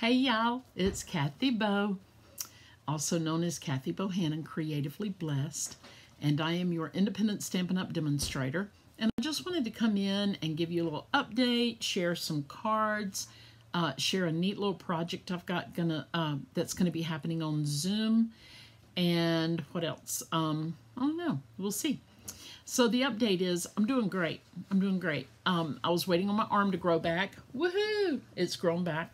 Hey y'all, it's Kathy Bow, also known as Kathy Bohannon, Creatively Blessed, and I am your independent Stampin' Up! Demonstrator. And I just wanted to come in and give you a little update, share some cards, share a neat little project I've got that's gonna be happening on Zoom, and what else? I don't know. We'll see. So the update is I'm doing great. I'm doing great. I was waiting on my arm to grow back. Woohoo! It's grown back.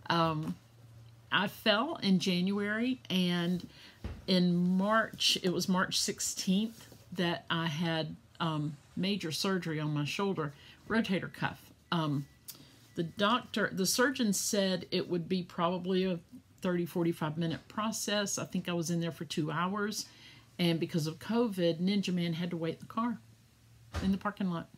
I fell in January, and in March, it was March 16th that I had major surgery on my shoulder, rotator cuff. The surgeon said it would be probably a 30-45 minute process. I think I was in there for 2 hours, and because of COVID, Ninja Man had to wait in the car, in the parking lot.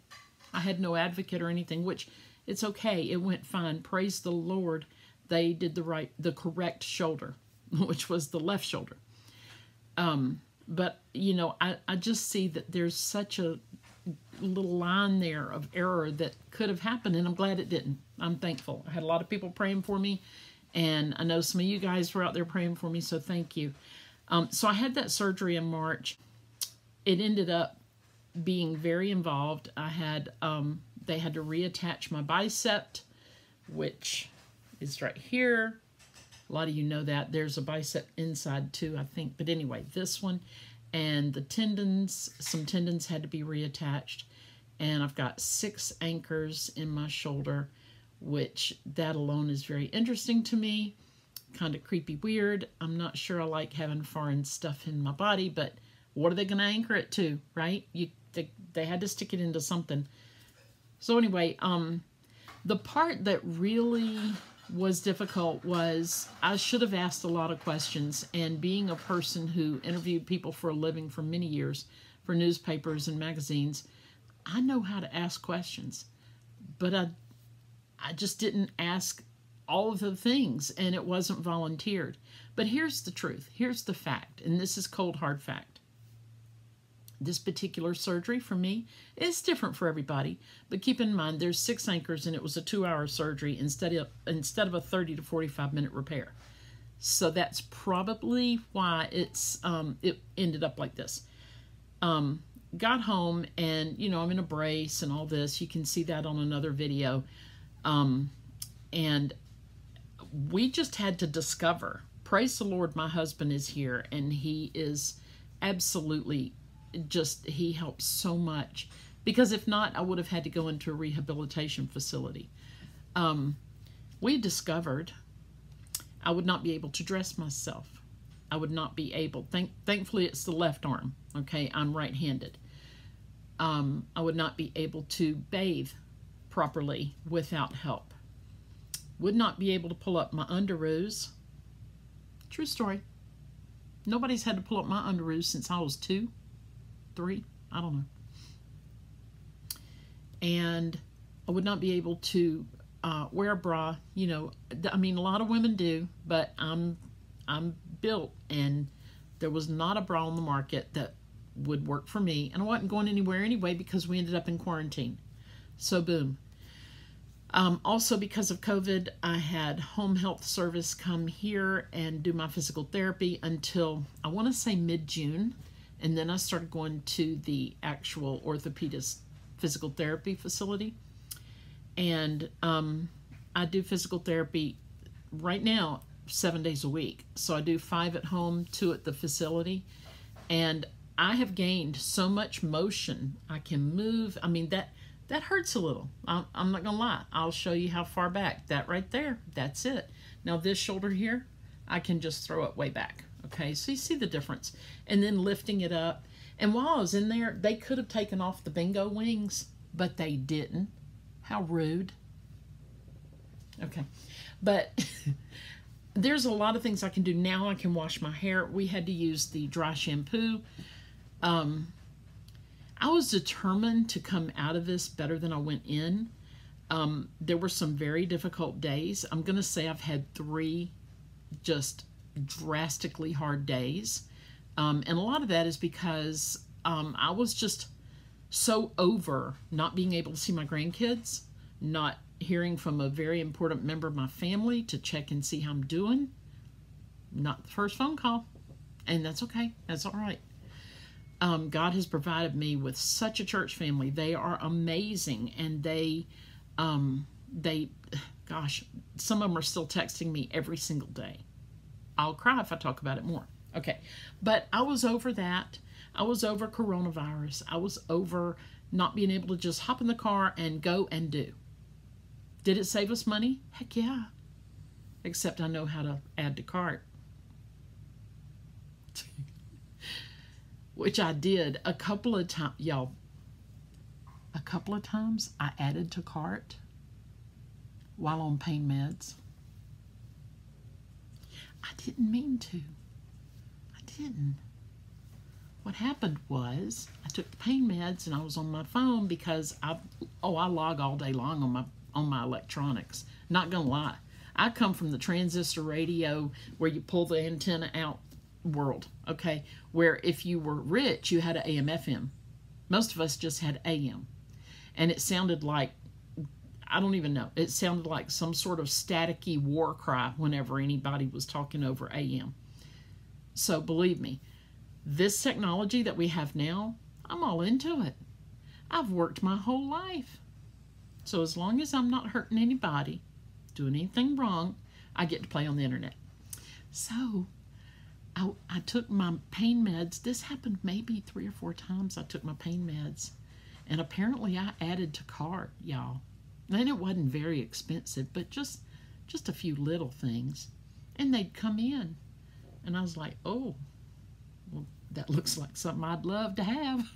I had no advocate or anything, which it's okay. It went fine. Praise the Lord. They did the correct shoulder, which was the left shoulder. But, you know, I just see that there's such a little line there of error that could have happened, and I'm glad it didn't. I'm thankful. I had a lot of people praying for me, and I know some of you guys were out there praying for me, so thank you. So I had that surgery in March. It ended up being very involved. I had, they had to reattach my bicep, which is right here. A lot of you know that. There's a bicep inside too, I think. But anyway, this one and the tendons, some tendons had to be reattached. And I've got 6 anchors in my shoulder, which that alone is very interesting to me. Kind of creepy weird. I'm not sure I like having foreign stuff in my body, but what are they going to anchor it to, right? They had to stick it into something. So anyway, the part that really was difficult was I should have asked a lot of questions, and being a person who interviewed people for a living for many years for newspapers and magazines, I know how to ask questions, but I just didn't ask all of the things, and it wasn't volunteered. But here's the truth. Here's the fact, and this is cold hard fact. This particular surgery for me is different for everybody, but keep in mind there's 6 anchors and it was a 2-hour surgery instead of a 30 to 45 minute repair. So that's probably why it ended up like this. Got home, and you know, I'm in a brace and all this. You can see that on another video. And we just had to discover, praise the Lord, my husband is here, and he is absolutely he helps so much, because if not, I would have had to go into a rehabilitation facility. We discovered I would not be able to dress myself. I would not be able, thankfully it's the left arm, okay, I'm right-handed. I would not be able to bathe properly without help. Would not be able to pull up my underoos. True story. Nobody's had to pull up my underoos since I was 2, 3, I don't know. And I would not be able to wear a bra. You know, I mean, a lot of women do, but I'm built, and there was not a bra on the market that would work for me, and I wasn't going anywhere anyway because we ended up in quarantine. So boom. Also, because of COVID, I had home health service come here and do my physical therapy until, I want to say, mid-June. And then I started going to the actual orthopedist physical therapy facility. And I do physical therapy right now 7 days a week. So I do 5 at home, 2 at the facility. And I have gained so much motion. I can move. I mean, that hurts a little. I'm not going to lie. I'll show you how far back. That right there, that's it. Now this shoulder here, I can just throw it way back. Okay, so you see the difference. And then lifting it up. And while I was in there, they could have taken off the bingo wings, but they didn't. How rude. Okay, but there's a lot of things I can do now. I can wash my hair. We had to use the dry shampoo. I was determined to come out of this better than I went in. There were some very difficult days. I'm going to say I've had 3 just drastically hard days. And a lot of that is because I was just so over not being able to see my grandkids, not hearing from a very important member of my family to check and see how I'm doing. Not the first phone call, and that's okay. That's all right. God has provided me with such a church family. They are amazing, and gosh, some of them are still texting me every single day. I'll cry if I talk about it more. Okay, but I was over that. I was over coronavirus. I was over not being able to just hop in the car and go and do. Did it save us money? Heck yeah. Except I know how to add to cart. Which I did a couple of times. Y'all, a couple of times I added to cart while on pain meds. I didn't mean to. I didn't. What happened was I took the pain meds and I was on my phone because I log all day long on my electronics. Not gonna lie, I come from the transistor radio where you pull the antenna out world, okay? Where if you were rich, you had an AM FM. Most of us just had AM. And it sounded like, I don't even know, it sounded like some sort of staticky war cry whenever anybody was talking over AM. So believe me, this technology that we have now, I'm all into it. I've worked my whole life. So as long as I'm not hurting anybody, doing anything wrong, I get to play on the internet. So I took my pain meds. This happened maybe 3 or 4 times. I took my pain meds, and apparently I added to cart, y'all. And it wasn't very expensive, but just a few little things. And they'd come in, and I was like, oh, well, that looks like something I'd love to have.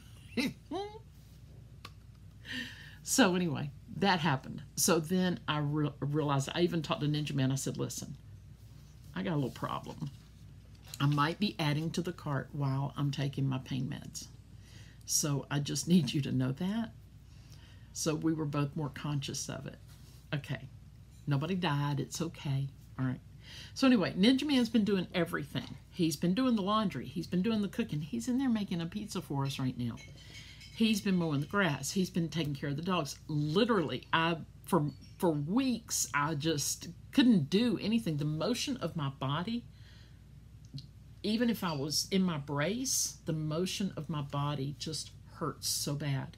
So anyway, that happened. So then I realized, I even talked to Ninja Man. I said, listen, I got a little problem. I might be adding to the cart while I'm taking my pain meds. So I just need you to know that. So we were both more conscious of it. Okay. Nobody died. It's okay. All right. So anyway, Ninja Man's been doing everything. He's been doing the laundry. He's been doing the cooking. He's in there making a pizza for us right now. He's been mowing the grass. He's been taking care of the dogs. Literally, for weeks, I just couldn't do anything. The motion of my body, even if I was in my brace, the motion of my body just hurts so bad.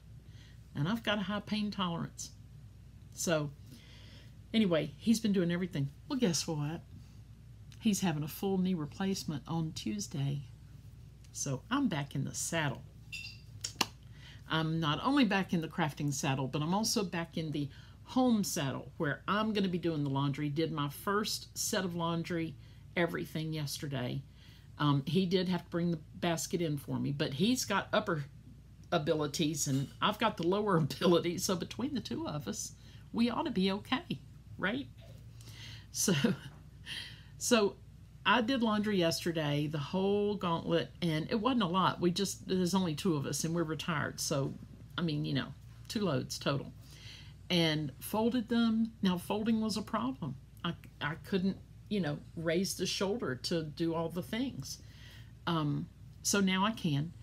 And I've got a high pain tolerance. So anyway, he's been doing everything. Well, guess what? He's having a full knee replacement on Tuesday. So I'm back in the saddle. I'm not only back in the crafting saddle, but I'm also back in the home saddle where I'm going to be doing the laundry. Did my first set of laundry, everything yesterday. He did have to bring the basket in for me, but he's got upper abilities and I've got the lower abilities. So between the two of us, we ought to be okay, right? So I did laundry yesterday, the whole gauntlet, and it wasn't a lot. There's only 2 of us and we're retired. So, I mean, 2 loads total. And folded them. Now, folding was a problem. I couldn't, raise the shoulder to do all the things. So now I can.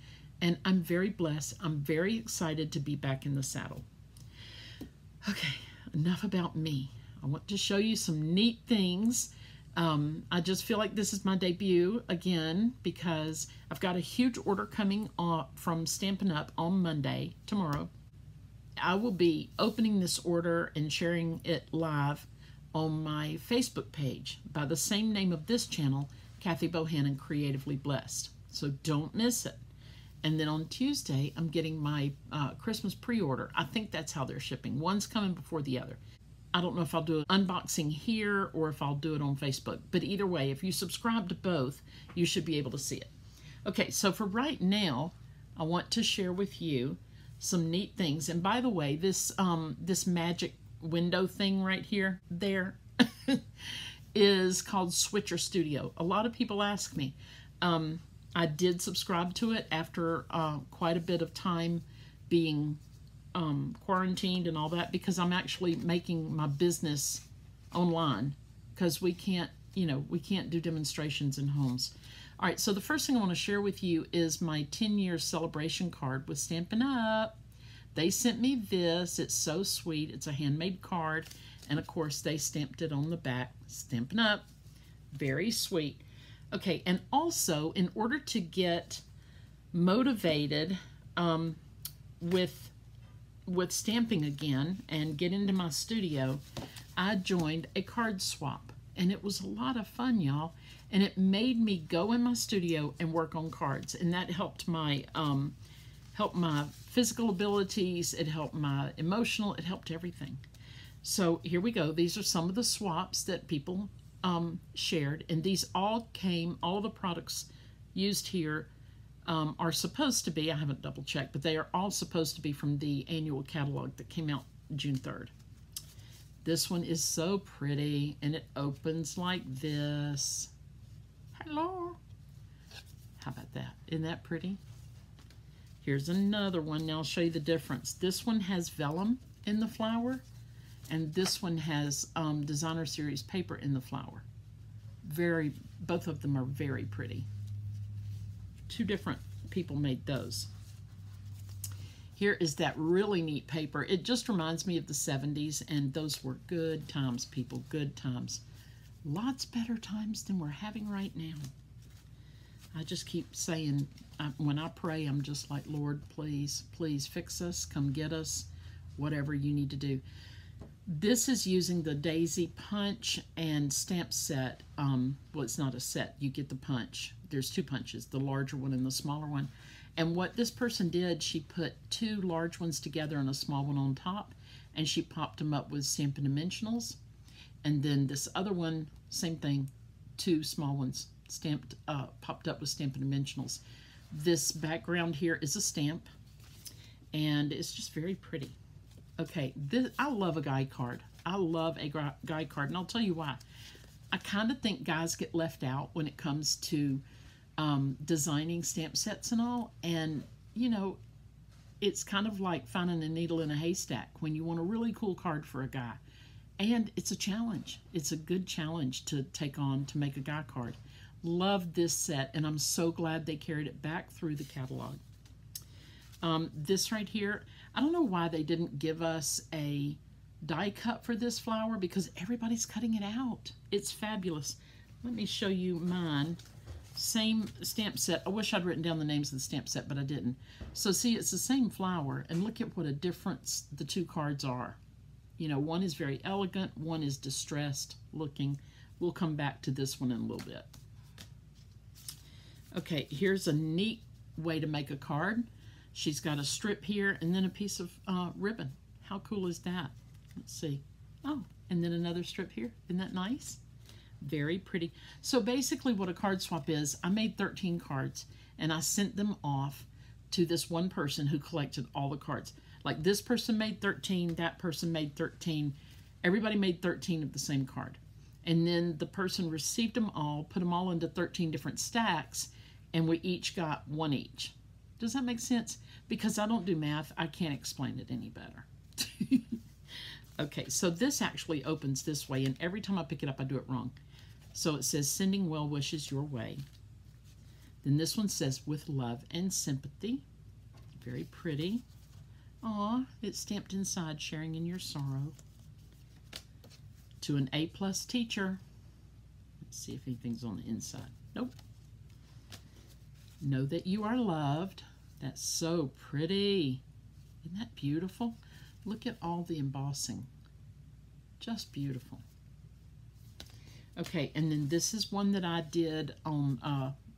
And I'm very blessed. I'm very excited to be back in the saddle. Okay, enough about me. I want to show you some neat things. I just feel like this is my debut again because I've got a huge order coming from Stampin Up on Monday, tomorrow. I will be opening this order and sharing it live on my Facebook page by the same name of this channel, Kathy Bohannon Creatively Blessed. So don't miss it. And then on Tuesday, I'm getting my Christmas pre-order. I think that's how they're shipping. One's coming before the other. I don't know if I'll do an unboxing here or if I'll do it on Facebook. But either way, if you subscribe to both, you should be able to see it. Okay, so for right now, I want to share with you some neat things. And by the way, this magic window thing right here, there, is called Switcher Studio. A lot of people ask me. I did subscribe to it after quite a bit of time being quarantined and all that because I'm actually making my business online because we can't do demonstrations in homes. All right, so the first thing I want to share with you is my 10-year celebration card with Stampin Up. They sent me this. It's so sweet. It's a handmade card, And of course, they stamped it on the back, Stampin' Up. Very sweet. Okay, and also, in order to get motivated with stamping again and get into my studio, I joined a card swap. And it was a lot of fun, y'all. And it made me go in my studio and work on cards. And that helped my physical abilities. It helped my emotional. It helped everything. So here we go. These are some of the swaps that people shared. And these all the products used here are supposed to be, I haven't double checked, but they are all supposed to be from the annual catalog that came out June 3rd. This one is so pretty, and it opens like this. Hello. How about that? Isn't that pretty? Here's another one. Now I'll show you the difference. This one has vellum in the flower, and this one has designer series paper in the flower. Both of them are very pretty. Two different people made those. Here is that really neat paper. It just reminds me of the 70s, and those were good times, people, good times. Lots better times than we're having right now. I just keep saying, when I pray, I'm just like, Lord, please, please fix us, come get us, whatever you need to do. This is using the Daisy punch and stamp set. Well, it's not a set. You get the punch. There's two punches, the larger one and the smaller one. And what this person did, she put two large ones together and a small one on top, and she popped them up with Stampin' Dimensionals. And then this other one, same thing, two small ones popped up with Stampin' Dimensionals. This background here is a stamp, and it's just very pretty. Okay, I love a guy card. I love a guy card, and I'll tell you why. I kind of think guys get left out when it comes to designing stamp sets and all, and you know, it's kind of like finding a needle in a haystack when you want a really cool card for a guy. And it's a challenge. It's a good challenge to take on to make a guy card. Love this set, and I'm so glad they carried it back through the catalog. This right here, I don't know why they didn't give us a die cut for this flower, because everybody's cutting it out. It's fabulous. Let me show you mine. Same stamp set. I wish I'd written down the names of the stamp set, but I didn't. So see, it's the same flower, and look at what a difference the two cards are. You know, one is very elegant, one is distressed looking. We'll come back to this one in a little bit. Okay, here's a neat way to make a card. She's got a strip here and then a piece of ribbon. How cool is that? Let's see. Oh, and then another strip here. Isn't that nice? Very pretty. So basically what a card swap is, I made 13 cards, and I sent them off to this one person who collected all the cards. Like this person made 13, that person made 13. Everybody made 13 of the same card. And then the person received them all, put them all into 13 different stacks, and we each got one each. Does that make sense? Because I don't do math, I can't explain it any better. Okay, so this actually opens this way, and every time I pick it up, I do it wrong. So it says, sending well wishes your way. Then this one says, with love and sympathy. Very pretty. Aw, it's stamped inside, sharing in your sorrow. To an A+ teacher. Let's see if anything's on the inside. Nope. Know that you are loved. That's so pretty. Isn't that beautiful? Look at all the embossing. Just beautiful. Okay, and then this is one that I did on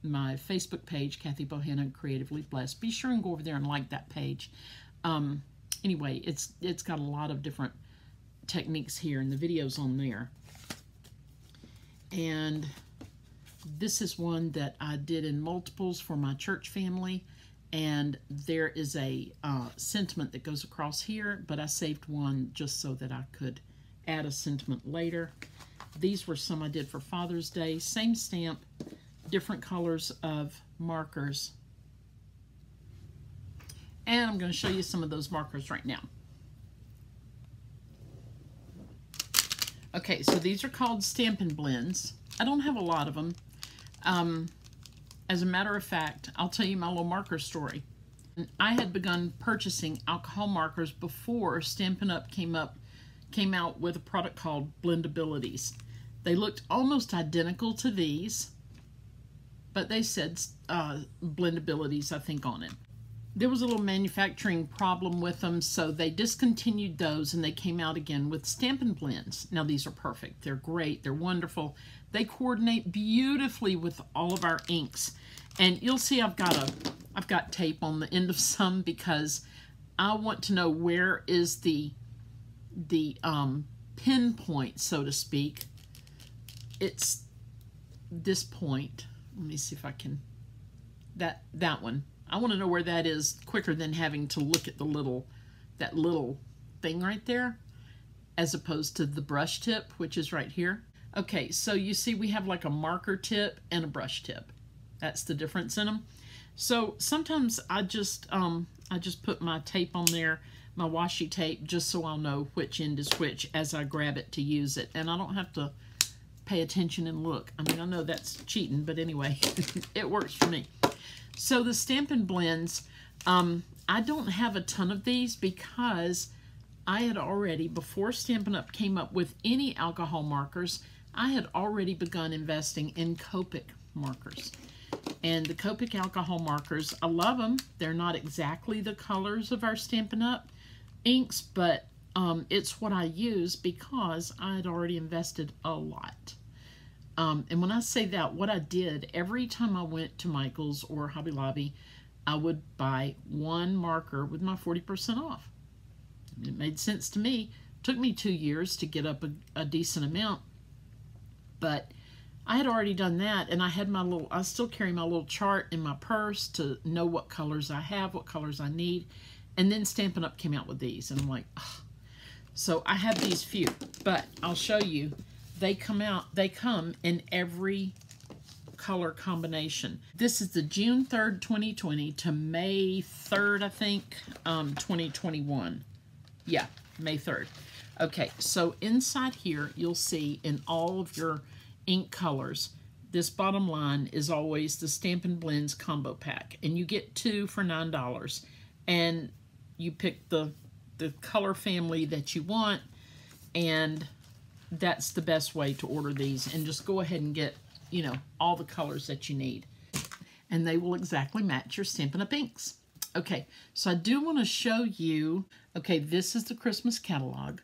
my Facebook page, Kathy Bohanna Creatively Blessed. Be sure and go over there and like that page. Anyway, it's got a lot of different techniques here, and the video's on there. And this is one that I did in multiples for my church family, and there is a sentiment that goes across here, but I saved one just so that I could add a sentiment later. These were some I did for Father's Day. Same stamp, different colors of markers. And I'm going to show you some of those markers right now. Okay, so these are called Stampin Blends. I don't have a lot of them. As a matter of fact, I'll tell you my little marker story. I had begun purchasing alcohol markers before Stampin' Up came came out with a product called Blendabilities. They looked almost identical to these, but they said Blendabilities, I think, on it. There was a little manufacturing problem with them, so they discontinued those and they came out again with Stampin Blends. Now these are perfect. They're great. They're wonderful. They coordinate beautifully with all of our inks. And you'll see I've got tape on the end of some because I want to know where is the pinpoint, so to speak. It's this point. Let me see if I can, that one. I want to know where that is quicker than having to look at that little thing right there, as opposed to the brush tip, which is right here. Okay, so you see we have like a marker tip and a brush tip. That's the difference in them. So sometimes I just put my tape on there, my washi tape, just so I'll know which end is which as I grab it to use it, and I don't have to pay attention and look. I mean, I know that's cheating, but anyway, it works for me. So the Stampin Blends, I don't have a ton of these because I had already, before Stampin' Up! Came up with any alcohol markers, I had already begun investing in Copic markers. And the Copic alcohol markers, I love them. They're not exactly the colors of our Stampin' Up! Inks, but it's what I use because I had already invested a lot. And when I say that, what I did, every time I went to Michael's or Hobby Lobby, I would buy one marker with my 40% off. It made sense to me. It took me 2 years to get up a decent amount, but I had already done that, and I had I still carry my little chart in my purse to know what colors I have, what colors I need, and then Stampin' Up! Came out with these, and I'm like, ugh. So I have these few, but I'll show you. They come in every color combination. This is the June 3rd, 2020 to May 3rd, I think, 2021. Yeah, May 3rd. Okay, so inside here, you'll see in all of your ink colors, this bottom line is always the Stampin' Blends combo pack, and you get 2 for $9, and you pick the color family that you want, and that's the best way to order these, and just go ahead and get, you know, all the colors that you need, and they will exactly match your Stampin' Up! Inks. Okay, so I do want to show you, okay, this is the Christmas catalog,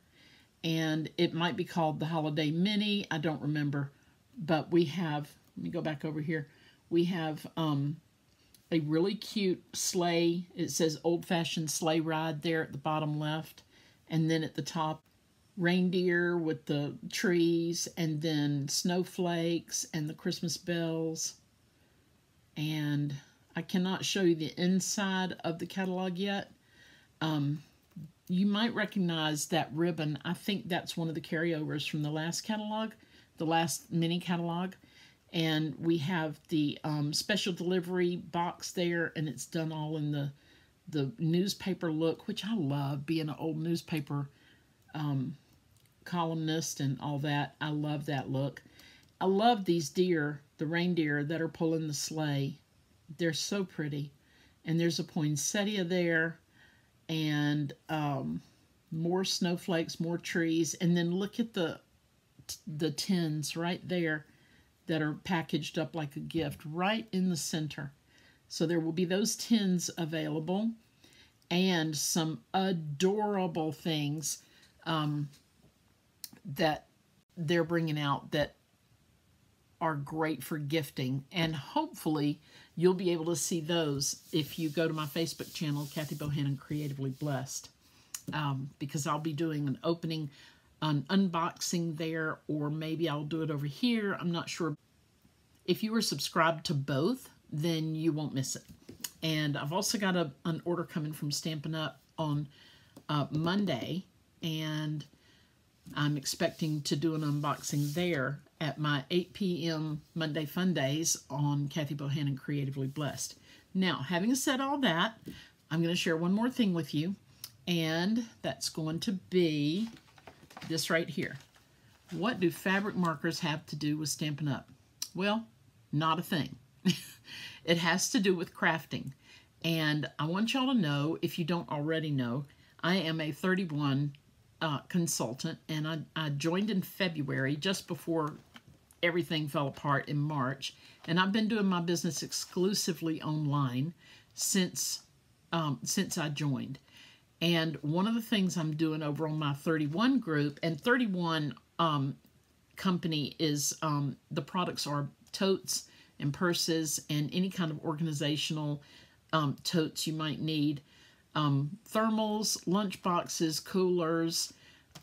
and it might be called the Holiday Mini, I don't remember, but we have, let me go back over here, we have a really cute sleigh. It says Old Fashioned Sleigh Ride there at the bottom left, and then at the top, reindeer with the trees, and then snowflakes and the Christmas bells. And I cannot show you the inside of the catalog yet. You might recognize that ribbon. I think that's one of the carryovers from the last catalog, the last mini catalog. And we have the special delivery box there, and it's done all in the newspaper look, which I love, being an old newspaper columnist and all that. I love that look. I love these deer, the reindeer that are pulling the sleigh. They're so pretty. And there's a poinsettia there, and more snowflakes, more trees, and then look at the tins right there that are packaged up like a gift right in the center. So there will be those tins available, and some adorable things that they're bringing out that are great for gifting, and hopefully you'll be able to see those if you go to my Facebook channel, Kathy Bohannon Creatively Blessed, because I'll be doing an opening, an unboxing there, or maybe I'll do it over here. I'm not sure. If you are subscribed to both, then you won't miss it. And I've also got an order coming from Stampin' Up! On Monday, and I'm expecting to do an unboxing there at my 8 p.m. Monday Fun Days on Kathy Bohannon Creatively Blessed. Now, having said all that, I'm going to share one more thing with you, and that's going to be this right here. What do fabric markers have to do with Stampin' Up? Well, not a thing. It has to do with crafting. And I want y'all to know, if you don't already know, I am a 31 consultant, and I joined in February, just before everything fell apart in March. And I've been doing my business exclusively online since I joined. And one of the things I'm doing over on my 31 group, and 31 company is, the products are totes and purses and any kind of organizational totes you might need. Thermals, lunch boxes, coolers.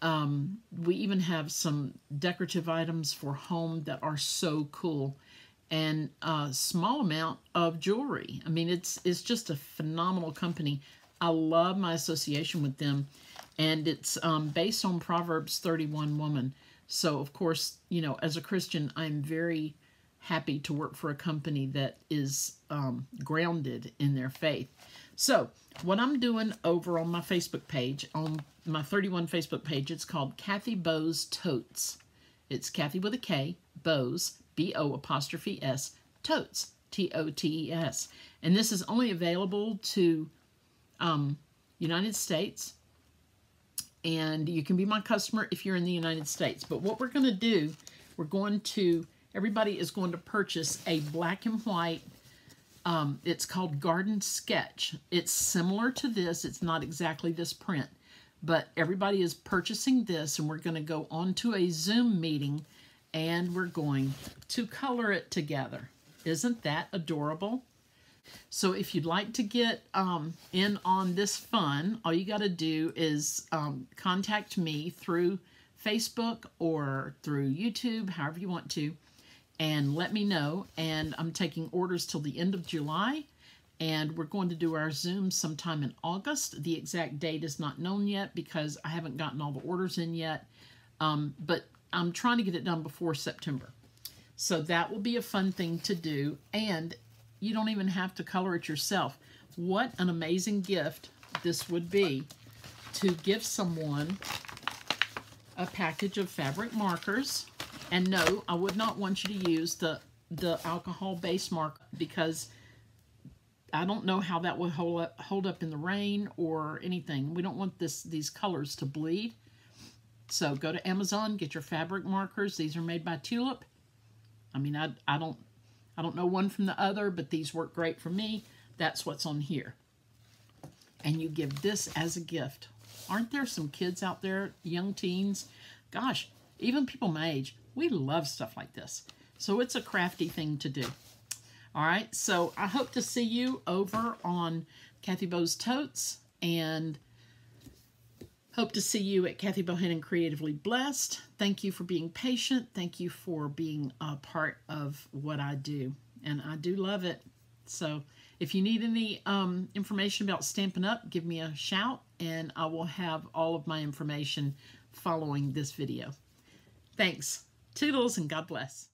We even have some decorative items for home that are so cool. And a small amount of jewelry. I mean, it's just a phenomenal company. I love my association with them. And it's based on Proverbs 31 woman. So, of course, you know, as a Christian, I'm very happy to work for a company that is grounded in their faith. So, what I'm doing over on my Facebook page, on my 31 Facebook page, it's called Kathy Bowes Totes. It's Kathy with a K, Bowes, B-O''S, Totes, T-O-T-E-S. And this is only available to United States. And you can be my customer if you're in the United States. But what we're going to do, everybody is going to purchase a black and white, it's called Garden Sketch. It's similar to this. It's not exactly this print. But everybody is purchasing this, and we're going to go on to a Zoom meeting, and we're going to color it together. Isn't that adorable? So if you'd like to get in on this fun, all you got to do is contact me through Facebook or through YouTube, however you want to, and let me know. And I'm taking orders till the end of July, and we're going to do our Zoom sometime in August. The exact date is not known yet because I haven't gotten all the orders in yet, but I'm trying to get it done before September. So that will be a fun thing to do, and you don't even have to color it yourself. What an amazing gift this would be to give someone a package of fabric markers. And no, I would not want you to use the alcohol-based marker because I don't know how that would hold up in the rain or anything. We don't want these colors to bleed. So go to Amazon, get your fabric markers. These are made by Tulip. I mean, I don't know one from the other, but these work great for me. That's what's on here. And you give this as a gift. Aren't there some kids out there, young teens? Gosh, even people my age, we love stuff like this. So it's a crafty thing to do. All right, so I hope to see you over on Kathy Bowes Totes, and hope to see you at Kathy Bohannon Creatively Blessed. Thank you for being patient. Thank you for being a part of what I do, and I do love it. So if you need any information about Stampin' Up, give me a shout, and I will have all of my information following this video. Thanks. Toodles, and God bless.